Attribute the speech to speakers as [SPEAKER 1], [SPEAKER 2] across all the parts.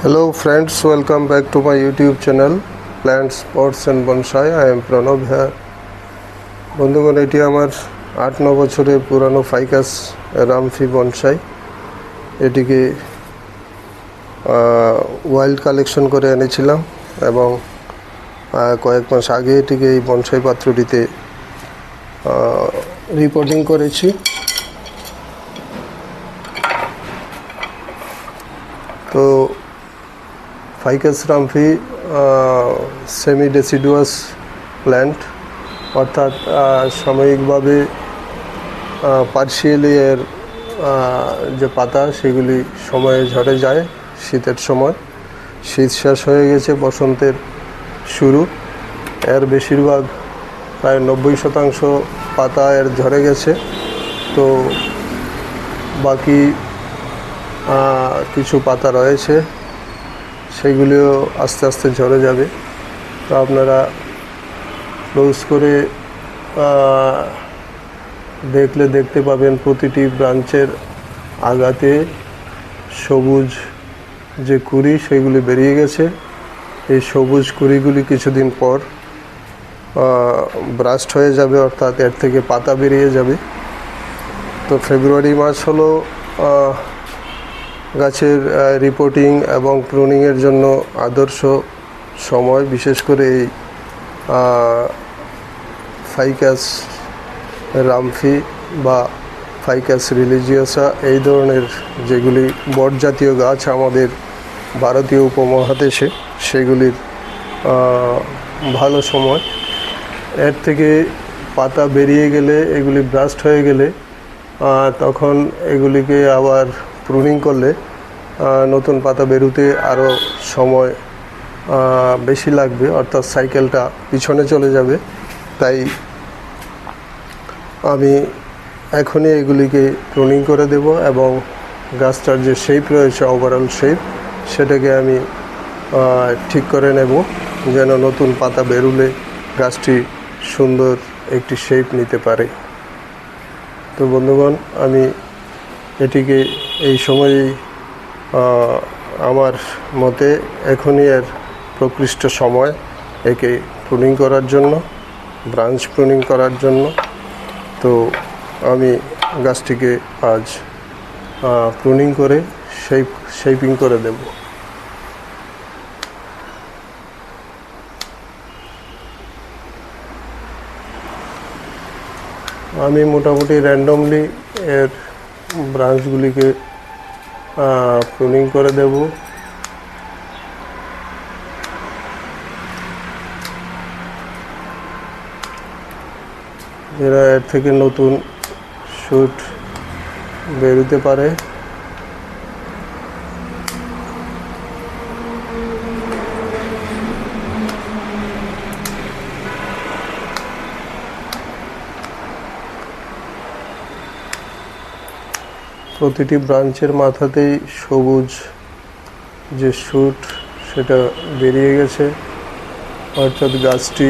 [SPEAKER 1] Hello friends, welcome back to my YouTube channel Plants, Pots and Bonsai. I am Pranav here. বন্ধুগণ, এটি আমার 8-9 বছরের পুরানো Ficus রামফি bonsai. এটিকে ওয়াইল্ড কালেকশন করে এনেছিলাম এবং কয়েক মাস আগে এটিকে এই বনসাই পাত্রটিতে রিপোর্টিং করেছি। তো ফাইকাস রামফি সেমি ডেসিডুয়াস প্ল্যান্ট, অর্থাৎ সাময়িকভাবে পার্শিয়ালি এর যে পাতা সেগুলি সময়ে ঝরে যায়। শীতের সময় শীত শেষ হয়ে গেছে, বসন্তের শুরু। এর বেশিরভাগ প্রায় 90% পাতা এর ঝরে গেছে। তো বাকি কিছু পাতা রয়েছে, সেগুলিও আস্তে আস্তে ঝরে যাবে। তো আপনারা ক্লোজ করে দেখলে দেখতে পাবেন প্রতিটি ব্রাঞ্চের আগাতে সবুজ যে কুঁড়ি সেগুলি বেরিয়ে গেছে। এই সবুজ কুঁড়িগুলি কিছুদিন পর ব্রাস্ট হয়ে যাবে, অর্থাৎ এর থেকে পাতা বেরিয়ে যাবে। তো ফেব্রুয়ারি মাস হলো গাছের রিপোর্টিং এবং প্রুনিংয়ের জন্য আদর্শ সময়। বিশেষ করে এই ফাইকাস রামফি বা ফাইকাস রিলিজিয়াসা, এই ধরনের যেগুলি বট জাতীয় গাছ আমাদের ভারতীয় উপমহাদেশে, সেগুলির ভালো সময়। এর থেকে পাতা বেরিয়ে গেলে, এগুলি ব্রাস্ট হয়ে গেলে তখন এগুলিকে আবার প্রুনিং করলে নতুন পাতা বেরোতে আরও সময় বেশি লাগবে, অর্থাৎ সাইকেলটা পিছনে চলে যাবে। তাই আমি এখনই এগুলিকে প্রুনিং করে দেব এবং গাছটার যে শেপ রয়েছে, ওভারঅল শেপ, সেটাকে আমি ঠিক করে নেব, যেন নতুন পাতা বেরোলে গাছটি সুন্দর একটি শেপ নিতে পারে। তো বন্ধুগণ, আমি এটিকে এই সময়েই আমার মতে এখনই এর প্রকৃষ্ট সময় একে প্রুনিং করার জন্য, ব্রাঞ্চ প্রুনিং করার জন্য। তো আমি গাছটিকে আজ প্রুনিং করে শেপিং করে দেব। আমি মোটামুটি র্যান্ডমলি এর ব্রাঞ্চগুলিকে প্রুনিং করে দেব। এরা এর থেকে নতুন শুট বেরোতে পারে। প্রতিটি ব্রাঞ্চের মাথাতেই সবুজ যে শুট সেটা বেরিয়ে গেছে, অর্থাৎ গাছটি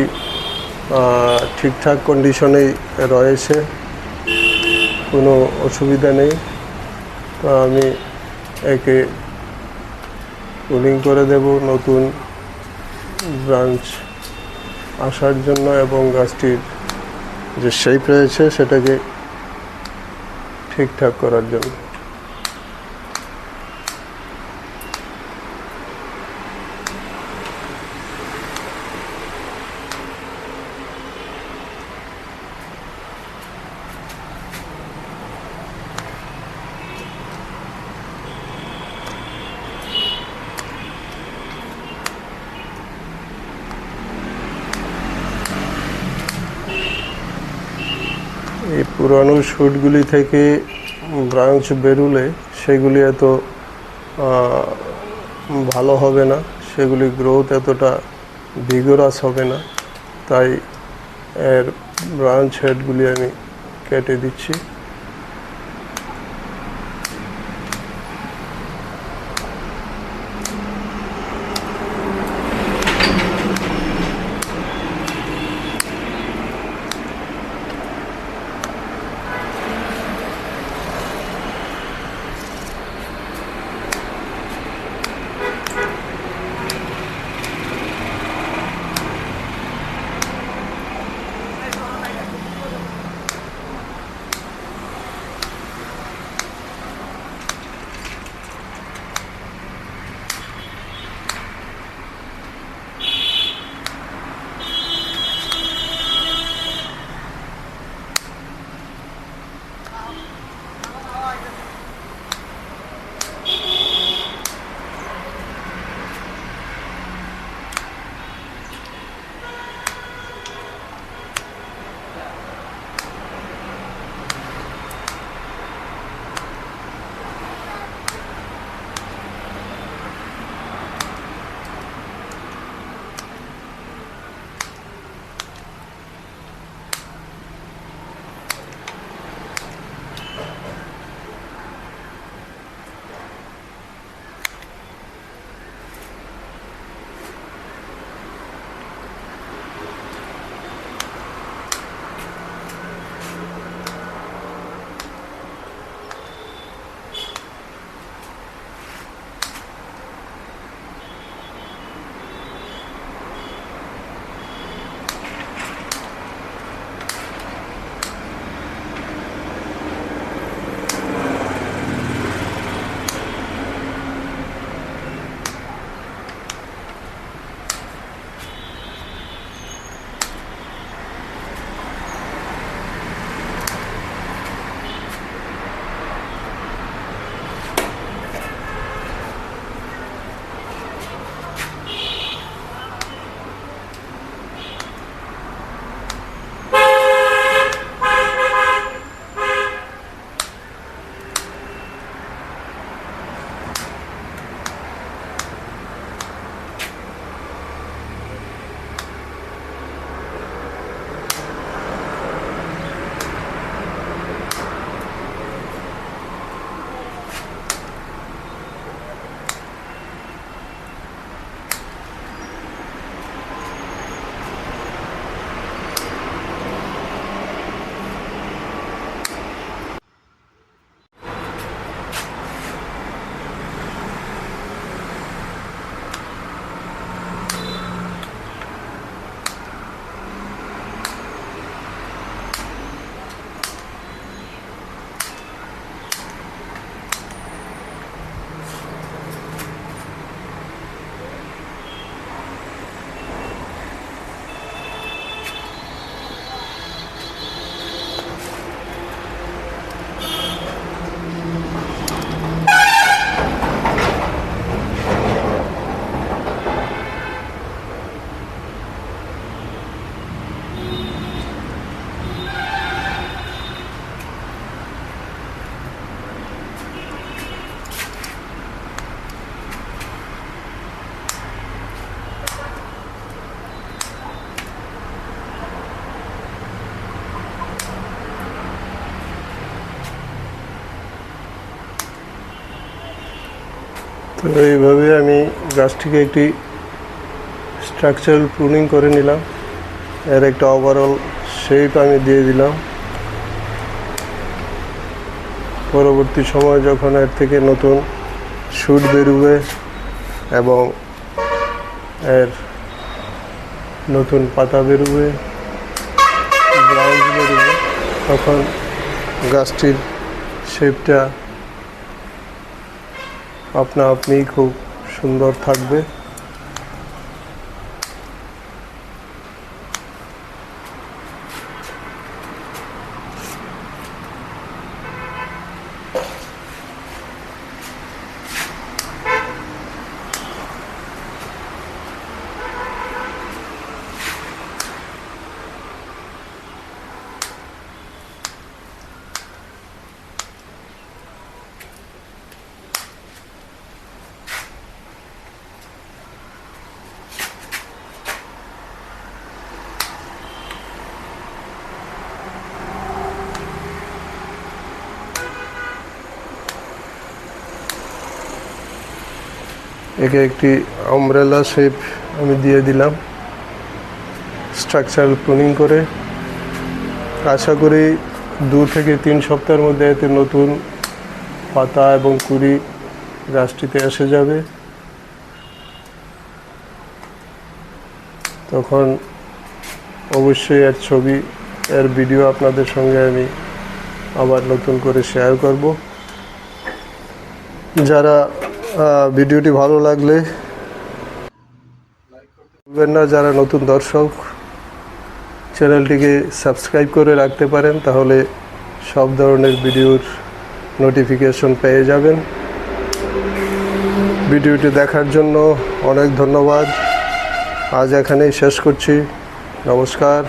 [SPEAKER 1] ঠিকঠাক কন্ডিশনেই রয়েছে, কোনো অসুবিধা নেই। তো আমি একে প্রুনিং করে দেব নতুন ব্রাঞ্চ আসার জন্য এবং গাছটির যে শেপ রয়েছে সেটাকে ঠিকঠাক করার জন্য। এই পুরানো শুটগুলি থেকে ব্রাঞ্চ বেরোলে সেগুলি এত ভালো হবে না, সেগুলি গ্রোথ এতটা ভিগোরাস হবে না। তাই এর ব্রাঞ্চ হেডগুলি আমি কেটে দিচ্ছি। তো এইভাবে আমি গাছটিকে একটি স্ট্রাকচারাল প্রুনিং করে নিলাম, এর একটা ওভারঅল শেপ আমি দিয়ে দিলাম। পরবর্তী সময় যখন এর থেকে নতুন শুট বেরোবে এবং এর নতুন পাতা বেরোবে, ব্রাঞ্চ বেরোবে, তখন গাছটির শেপটা আপনা আপনি খুব সুন্দর থাকবে। একে একটি আমব্রেলা শেপ আমি দিয়ে দিলাম স্ট্রাকচারাল প্রুনিং করে। আশা করি 2 থেকে 3 সপ্তাহের মধ্যে এতে নতুন পাতা এবং কুঁড়ি গাছটিতে এসে যাবে। তখন অবশ্যই এর ছবি, এর ভিডিও আপনাদের সঙ্গে আমি আবার নতুন করে শেয়ার করব। যারা ভিডিওটি ভালো লাগলে ভুলবেন না, যারা নতুন দর্শক চ্যানেলটিকে সাবস্ক্রাইব করে রাখতে পারেন, তাহলে সব ধরনের ভিডিওর নোটিফিকেশন পেয়ে যাবেন। ভিডিওটি দেখার জন্য অনেক ধন্যবাদ। আজ এখানেই শেষ করছি। নমস্কার।